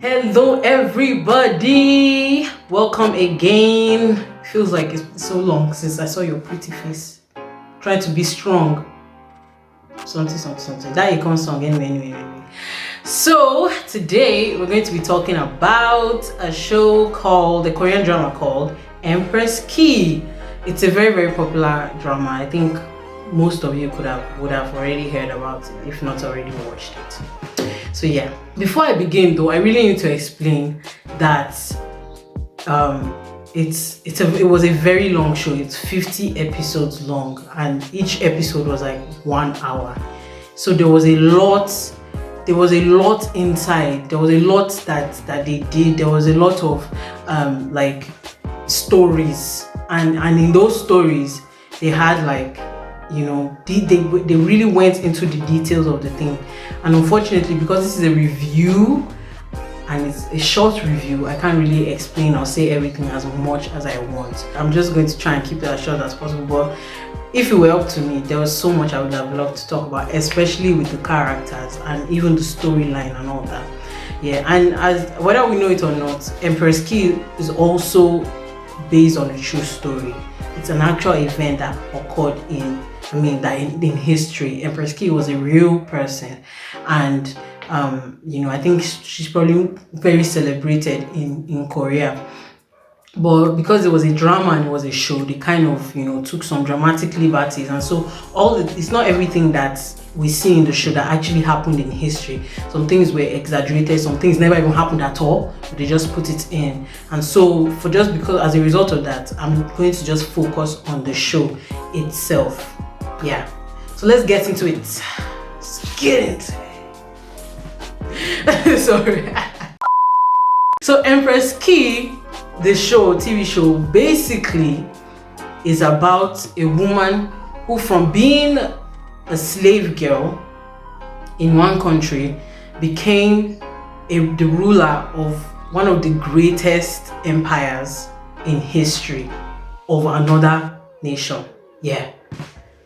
Hello everybody, welcome again. Feels like it's so long since I saw your pretty face. Try to be strong. Something. That icon song anyway. So today we're going to be talking about a show called, a Korean drama called Empress. It's a very popular drama. I think most of you would have already heard about it, if not already watched it. So yeah, before I begin though, I really need to explain that it was a very long show. It's 50 episodes long, and each episode was like 1 hour. So there was a lot inside. There was a lot that they did. There was a lot of like stories, and in those stories they had like, you know, they really went into the details of the thing. And unfortunately, because this is a review and it's a short review, I can't really explain or say everything as much as I want. I'm just going to try and keep it as short as possible. But if it were up to me, there was so much I would have loved to talk about, especially with the characters and even the storyline and all that. Yeah, and as whether we know it or not, Empress Key is also based on a true story. It's an actual event that occurred in history. Empress Key was a real person, and you know, I think she's probably very celebrated in Korea. But because it was a drama and it was a show, they kind of, you know, took some dramatic liberties, and so it's not everything that we see in the show that actually happened in history. Some things were exaggerated, some things never even happened at all, but they just put it in. And so because as a result of that, I'm going to just focus on the show itself. Yeah, so let's get into it. Let's get into it. Sorry. So Empress Key, the TV show, basically is about a woman who, from being a slave girl in one country, became the ruler of one of the greatest empires in history of another nation. Yeah,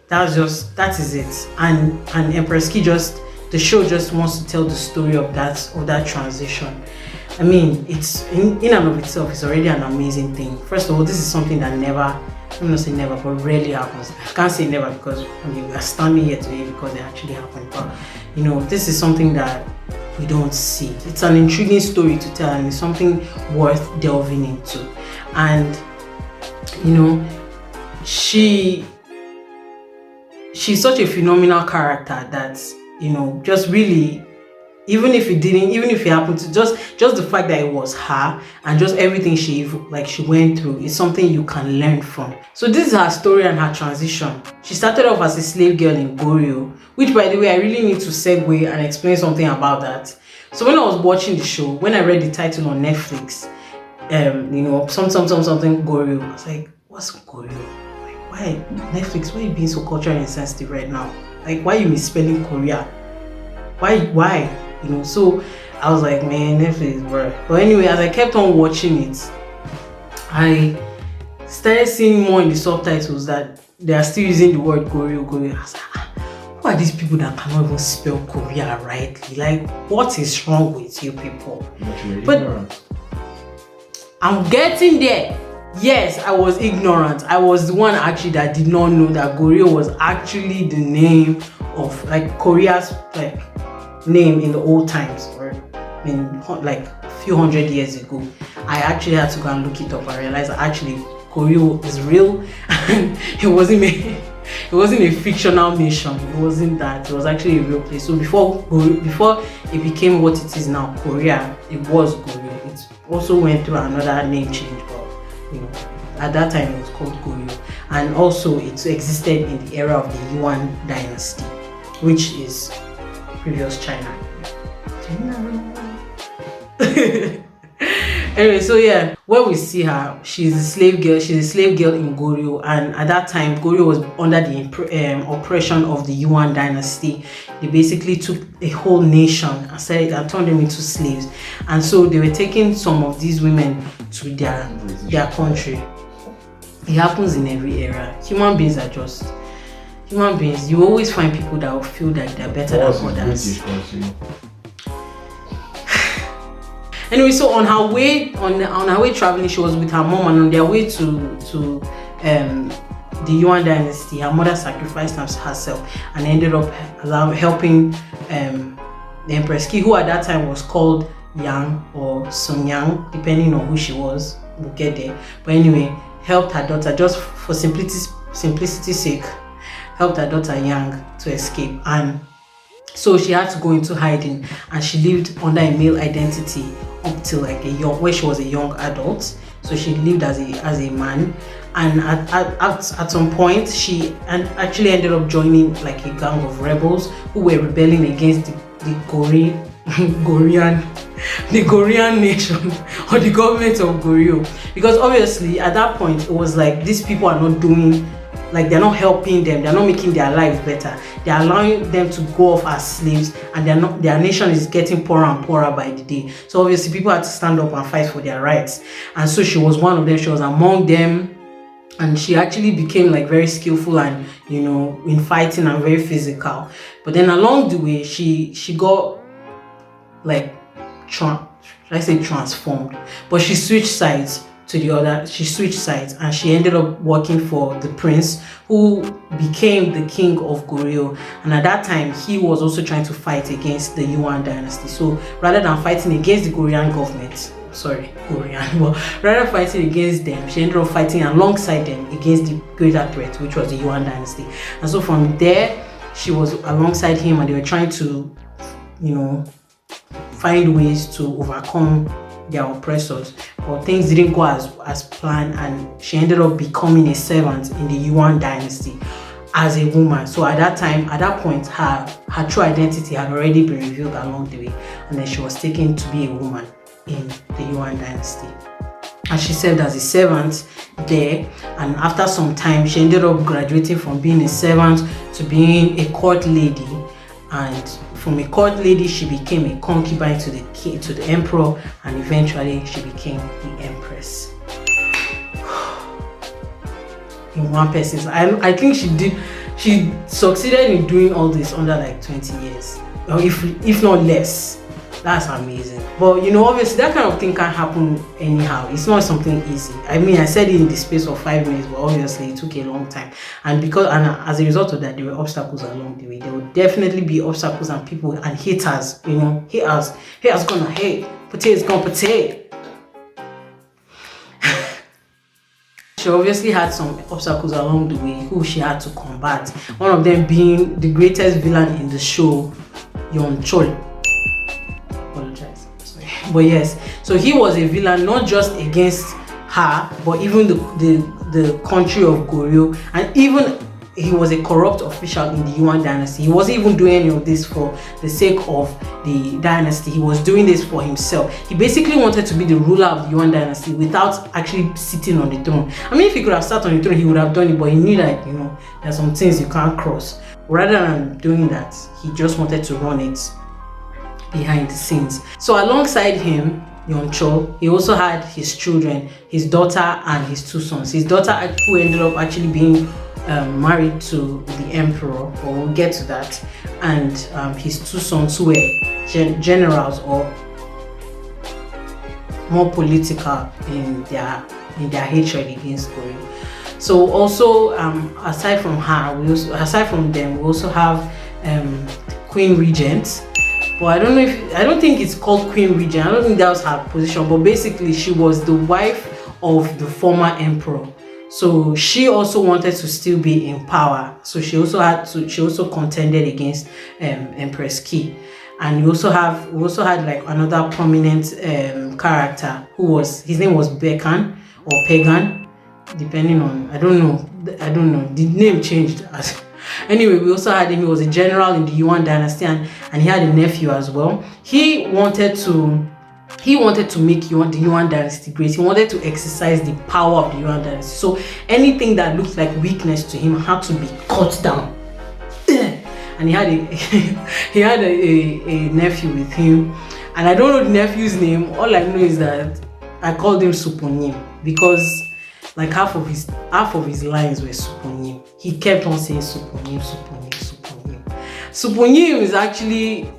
that is it. And Empress Key the show just wants to tell the story of that transition. I mean, it's in and of itself, it's already an amazing thing. First of all, this is something that I'm not saying never, but rarely happens. I can't say never because we are standing here today because it actually happened. But you know, this is something that we don't see. It's an intriguing story to tell, and it's something worth delving into. And you know, she's such a phenomenal character that, you know, just really, even if it happened to just the fact that it was her and just everything she went through is something you can learn from. So this is her story and her transition. She started off as a slave girl in Goryeo, which, by the way, I really need to segue and explain something about that. So when I was watching the show, when I read the title on Netflix, you know, something Goryeo, I was like, what's Goryeo? Like, why Netflix? Why are you being so culturally insensitive right now? Like, why are you misspelling Korea? Why? You know, so I was like, man, Netflix, bro. But anyway, as I kept on watching it, I started seeing more in the subtitles that they are still using the word Goryeo. I was like, who are these people that cannot even spell Korea rightly? Like, what is wrong with you people? But I'm getting there. Yes, I was ignorant. I was the one actually that did not know that Goryeo was actually the name of like Korea's like name in the old times, or in like a few hundred years ago. I actually had to go and look it up and realize that actually Goryeo is real, and it wasn't a fictional nation. It wasn't that. It was actually a real place. So before it became what it is now, Korea, it was Goryeo. It also went through another name change, but you know, at that time it was called Goryeo. And also it existed in the era of the Yuan dynasty, which is previous China. Anyway, so yeah, where we see her, she's a slave girl in Goryeo, and at that time Goryeo was under the oppression of the Yuan dynasty. They basically took a whole nation and turned them into slaves, and so they were taking some of these women to their country. It happens in every era. Human beings are just human beings. You always find people that will feel that they're better than others. Anyway, so on her way traveling, she was with her mom, and on their way to the Yuan dynasty, her mother sacrificed herself and ended up helping the Empress Key, who at that time was called Yang or Sun Yang, depending on who she was. We'll get there. But anyway, helped her daughter, just for simplicity's sake, helped her daughter Yang to escape. And so she had to go into hiding, and she lived under a male identity up till like where she was a young adult. So she lived as a man, and at some point she actually ended up joining like a gang of rebels who were rebelling against the Goryeo nation or the government of Goryeo, because obviously at that point it was like these people are not doing, like they're not helping them, they're not making their lives better, they're allowing them to go off as slaves, and their nation is getting poorer and poorer by the day. So obviously people had to stand up and fight for their rights, and so she was one of them. She was among them, and she actually became like very skillful and, you know, in fighting, and very physical. But then along the way she got like transformed, but she switched sides and she ended up working for the prince who became the king of Goryeo. And at that time he was also trying to fight against the Yuan dynasty. So rather than fighting against the Goryeo government, rather fighting against them, she ended up fighting alongside them against the greater threat, which was the Yuan dynasty. And so from there she was alongside him, and they were trying to, you know, find ways to overcome their oppressors. But things didn't go as planned, and she ended up becoming a servant in the Yuan dynasty as a woman. So at that point, her true identity had already been revealed along the way, and then she was taken to be a woman in the Yuan dynasty. And she served as a servant there, and after some time she ended up graduating from being a servant to being a court lady, and from a court lady she became a concubine to the emperor, and eventually she became the Empress. In one person, I think she succeeded in doing all this under like 20 years, or if not less. That's amazing. But you know, obviously that kind of thing can't happen anyhow. It's not something easy. I mean, I said it in the space of 5 minutes, but obviously it took a long time. And as a result of that, there were obstacles along the way. There would definitely be obstacles and people and haters. You know, haters gonna hate. Potatoes gonna potato. She obviously had some obstacles along the way who she had to combat. One of them being the greatest villain in the show, Yeon Chol. But yes, so he was a villain not just against her, but even the country of Goryeo, and even he was a corrupt official in the Yuan dynasty. He wasn't even doing any of this for the sake of the dynasty. He was doing this for himself. He basically wanted to be the ruler of the Yuan dynasty without actually sitting on the throne. I mean, if he could have sat on the throne, he would have done it, but he knew that, you know, there's some things you can't cross. Rather than doing that, he just wanted to run it behind the scenes. So alongside him, Yeon Chol, he also had his children, his daughter and his 2 sons. His daughter, who ended up actually being married to the emperor, but we'll get to that, and his 2 sons, who were generals or more political in their hatred against Goryeo. So also aside from them, we also have Queen Regent. But I don't think it's called Queen Regent. I don't think that was her position. But basically, she was the wife of the former emperor. So she also wanted to still be in power. So she also contended against Empress Key. And we also had like another prominent character his name was Bekan or Pagan, depending on I don't know. The name changed as. Anyway, we also had him. He was a general in the Yuan dynasty, and he had a nephew as well. He wanted to make the Yuan dynasty great. He wanted to exercise the power of the Yuan dynasty. So anything that looked like weakness to him had to be cut down. And he had a nephew with him, and I don't know the nephew's name. All I know is that I called him Suponim, because like half of his lines were Suponim. He kept on saying Suponim. Suponyim is actually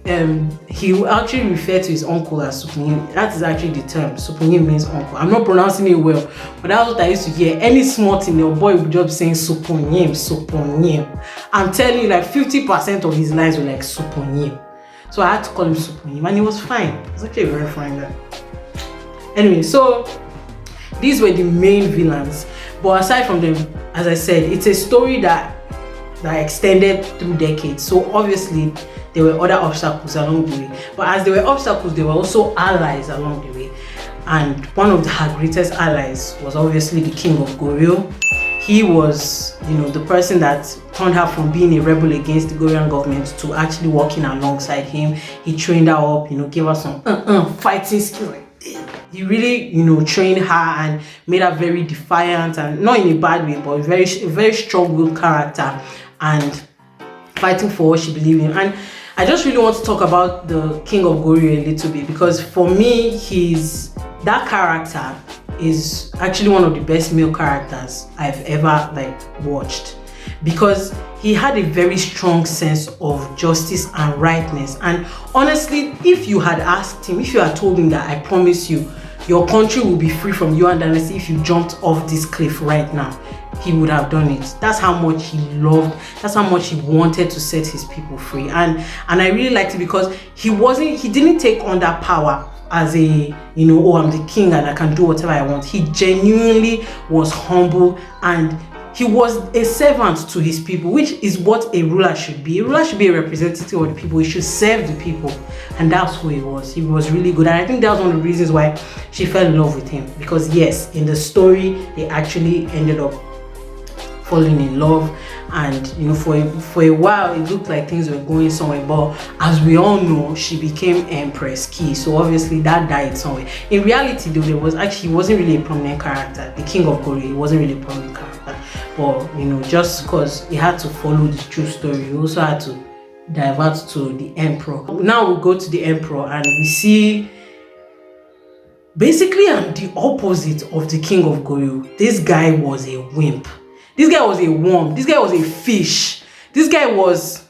he actually referred to his uncle as Suponyim. That is actually the term. Suponyim means uncle. I'm not pronouncing it well, but that's what I used to hear. Any small thing, your boy would just be saying Suponyim, Suponyim. I'm telling you, like 50% of his lines were like Suponyim. So I had to call him Suponyim, and he was fine. He was actually a very fine guy. Anyway, so these were the main villains. But aside from them, as I said, it's a story that extended through decades. So obviously there were other obstacles along the way. But as there were obstacles, there were also allies along the way. And one of her greatest allies was obviously the king of Goryeo. He was, the person that turned her from being a rebel against the Goryeo government to actually working alongside him. He trained her up, gave her some fighting skills. He really, trained her and made her very defiant, and not in a bad way, but a very strong-willed character and fighting for what she believed in. And I just really want to talk about the King of Goryeo a little bit, because for me, that character is actually one of the best male characters I've ever watched, because he had a very strong sense of justice and rightness. And honestly, if you had asked him, if you had told him that I promise you your country will be free from you and dynasty if you jumped off this cliff right now, he would have done it. That's how much he loved, that's how much he wanted to set his people free. And I really liked it, because he didn't take on that power as a, oh, I'm the king and I can do whatever I want. He genuinely was humble, and he was a servant to his people, which is what a ruler should be. A ruler should be a representative of the people. He should serve the people, and that's who he was. He was really good, and I think that was one of the reasons why she fell in love with him, because yes, in the story, they actually ended up falling in love. And for a while it looked like things were going somewhere, but as we all know, she became Empress Key, so obviously that died somewhere. In reality though, he wasn't really a prominent character. The king of Goryeo, he wasn't really a prominent character, but just because he had to follow the true story, he also had to divert to the emperor. Now we go to the emperor, and we see basically I'm the opposite of the king of Goryeo. This guy was a wimp. This guy was a worm. This guy was a fish. This guy was...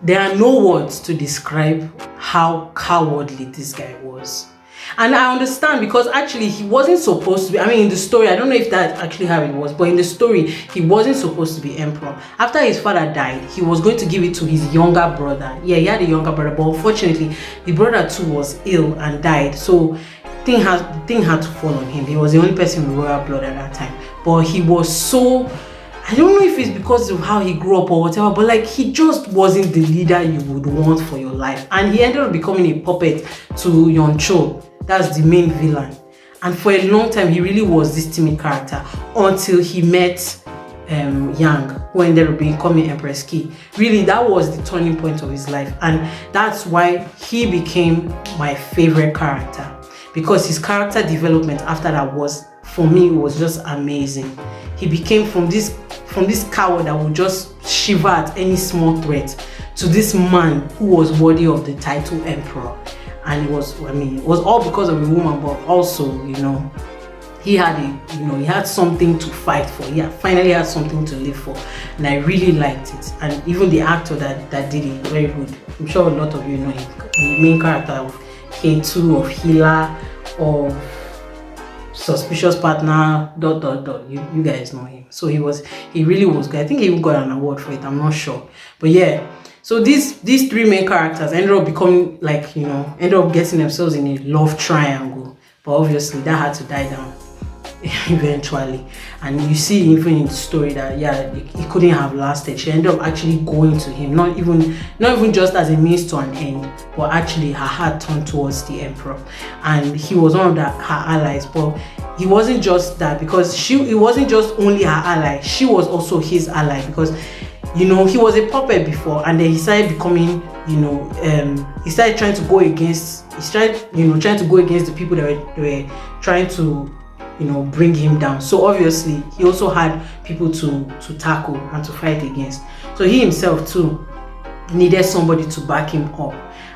There are no words to describe how cowardly this guy was. And I understand, because actually he wasn't supposed to be... in the story, I don't know if that's actually how it was, but in the story, he wasn't supposed to be emperor. After his father died, he was going to give it to his younger brother. Yeah, he had a younger brother, but unfortunately, the brother too was ill and died. So the thing had to fall on him. He was the only person with royal blood at that time. But he was so, I don't know if it's because of how he grew up or whatever, but he just wasn't the leader you would want for your life. And he ended up becoming a puppet to Yoncho. That's the main villain. And for a long time, he really was this timid character until he met Yang, who ended up becoming Empress Key. Really, that was the turning point of his life. And that's why he became my favorite character, because his character development after that was, for me, it was just amazing. He became from this coward that would just shiver at any small threat to this man who was worthy of the title emperor. And it was all because of a woman, but also, he had something to fight for. He finally had something to live for, and I really liked it. And even the actor that did it, very good. I'm sure a lot of you know him. The main character of K2, of Healer, of Suspicious Partner, ... You guys know him. So he really was good. I think he even got an award for it. I'm not sure, but yeah. So these three main characters ended up becoming ended up getting themselves in a love triangle. But obviously that had to die down eventually. And you see even in the story that it couldn't have lasted. She ended up actually going to him, not even just as a means to an end, but actually her heart turned towards the emperor. And he was one of her allies, but he wasn't just that, because it wasn't just only her ally, she was also his ally, because he was a puppet before, and then he started becoming, he started trying to go against, trying to go against the people that were trying to, bring him down. So obviously he also had people to tackle and to fight against. So he himself too needed somebody to back him up.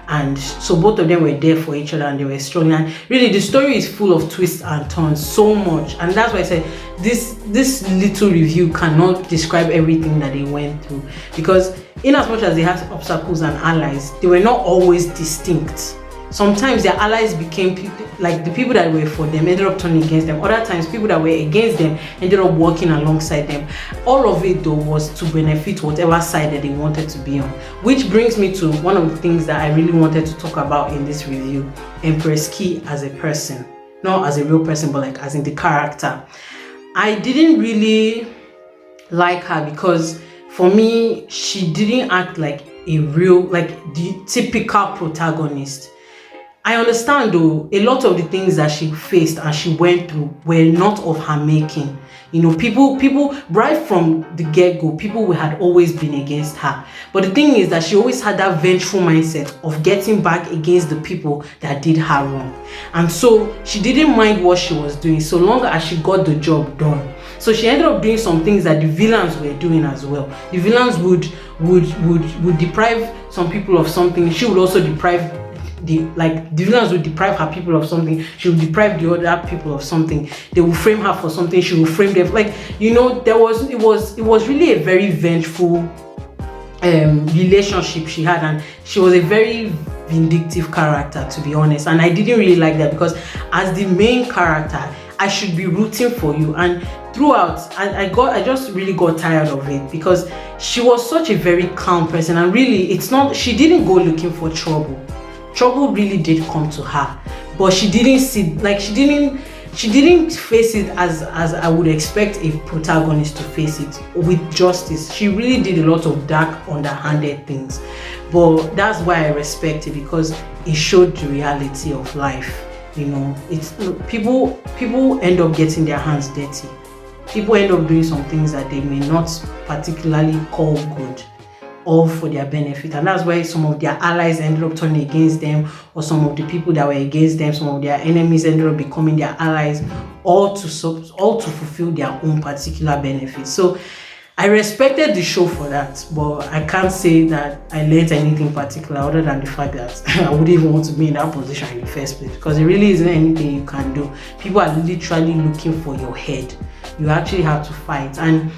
and so both of them were there for each other and they were struggling. And really the story is full of twists and turns, so much, and that's why I said this little review cannot describe everything that they went through, because in as much as they had obstacles and allies, they were not always distinct. Sometimes their allies became people, like the people that were for them ended up turning against them. Other times people that were against them ended up working alongside them. All of it though was to benefit whatever side that they wanted to be on. Which brings me to one of the things that I really wanted to talk about in this review, Empress Key as a person. Not as a real person, but like as in the character. I didn't really like her because for me, she didn't act like a real, like the typical protagonist. I understand though, a lot of the things that she faced and she went through were not of her making. You know, people right from the get-go, people had always been against her. But the thing is that she always had that vengeful mindset of getting back against the people that did her wrong. And so she didn't mind what she was doing so long as she got the job done. So she ended up doing some things that the villains were doing as well. The villains would deprive some people of something. She would also deprive the villains would deprive her people of something. She would deprive the other people of something. They will frame her for something. She will frame them. Like, you know, it was really a very vengeful relationship she had, and she was a very vindictive character, to be honest. And I didn't really like that, because as the main character, I should be rooting for you. And throughout, I just really got tired of it, because she was such a very calm person, and really she didn't go looking for trouble. Trouble really did come to her, but she didn't face it as I would expect a protagonist to face it, with justice. She really did a lot of dark, underhanded things, but that's why I respect it, because it showed the reality of life. You know, people end up getting their hands dirty. People end up doing some things that they may not particularly call good, all for their benefit, and that's why some of their allies ended up turning against them, or some of the people that were against them, some of their enemies ended up becoming their allies, all to fulfill their own particular benefits. So I respected the show for that, but I can't say that I learned anything particular other than the fact that I wouldn't even want to be in that position in the first place, because it really isn't anything you can do. People are literally looking for your head. You actually have to fight. And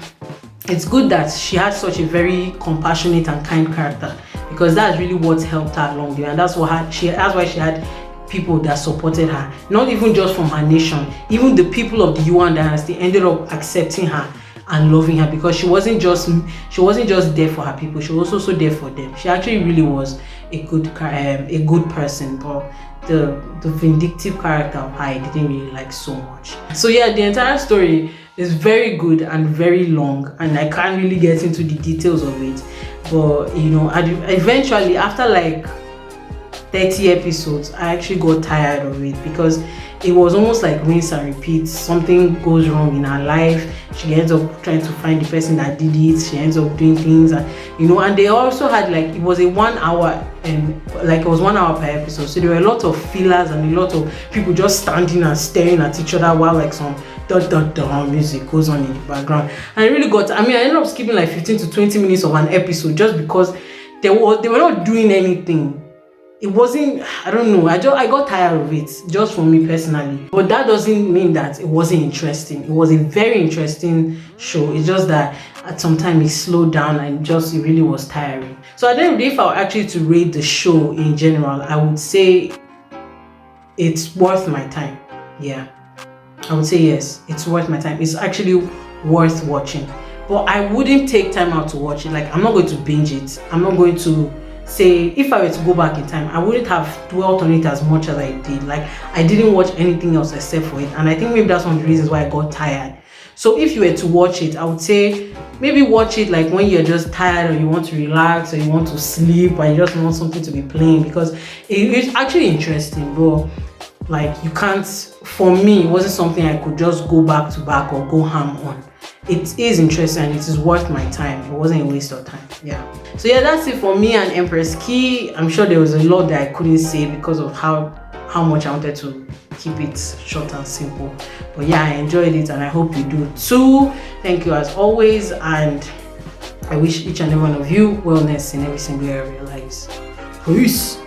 it's good that she had such a very compassionate and kind character, because that's really what helped her along the way, and that's why she had people that supported her, not even just from her nation. Even the people of the Yuan dynasty ended up accepting her and loving her, because she wasn't just there for her people, she was also there for them. She actually really was a good person, but the vindictive character of her I didn't really like so much. So yeah, the entire story is very good and very long, and I can't really get into the details of it, but you know, eventually after like 30 episodes I actually got tired of it, because it was almost like rinse and repeat. Something goes wrong in her life, she ends up trying to find the person that did it, she ends up doing things, and you know, and they also had like, it was a 1 hour it was 1 hour per episode, so there were a lot of fillers and a lot of people just standing and staring at each other while like some music goes on in the background. And I really I ended up skipping like 15 to 20 minutes of an episode, just because they were not doing anything. It wasn't, I don't know, I got tired of it, just for me personally. But that doesn't mean that it wasn't interesting. It was a very interesting show. It's just that at some time it slowed down, and it really was tiring. So at the end of the day, if I were actually to rate the show in general, I would say it's worth my time. Yeah, I would say yes, it's worth my time. It's actually worth watching, but I wouldn't take time out to watch it. Like, I'm not going to binge it. I'm not going to say, if I were to go back in time, I wouldn't have dwelt on it as much as I did. Like, I didn't watch anything else except for it, and I think maybe that's one of the reasons why I got tired. So if you were to watch it, I would say maybe watch it like when you're just tired, or you want to relax, or you want to sleep, or you just want something to be playing, because it's actually interesting, but like, you can't, for me, it wasn't something I could just go back to back or go ham on. It is interesting and it is worth my time. It wasn't a waste of time. Yeah. So yeah, that's it for me and Empress Key. I'm sure there was a lot that I couldn't say because of how much I wanted to keep it short and simple. But yeah, I enjoyed it and I hope you do too. Thank you as always, and I wish each and every one of you wellness in every single area of your lives. Peace.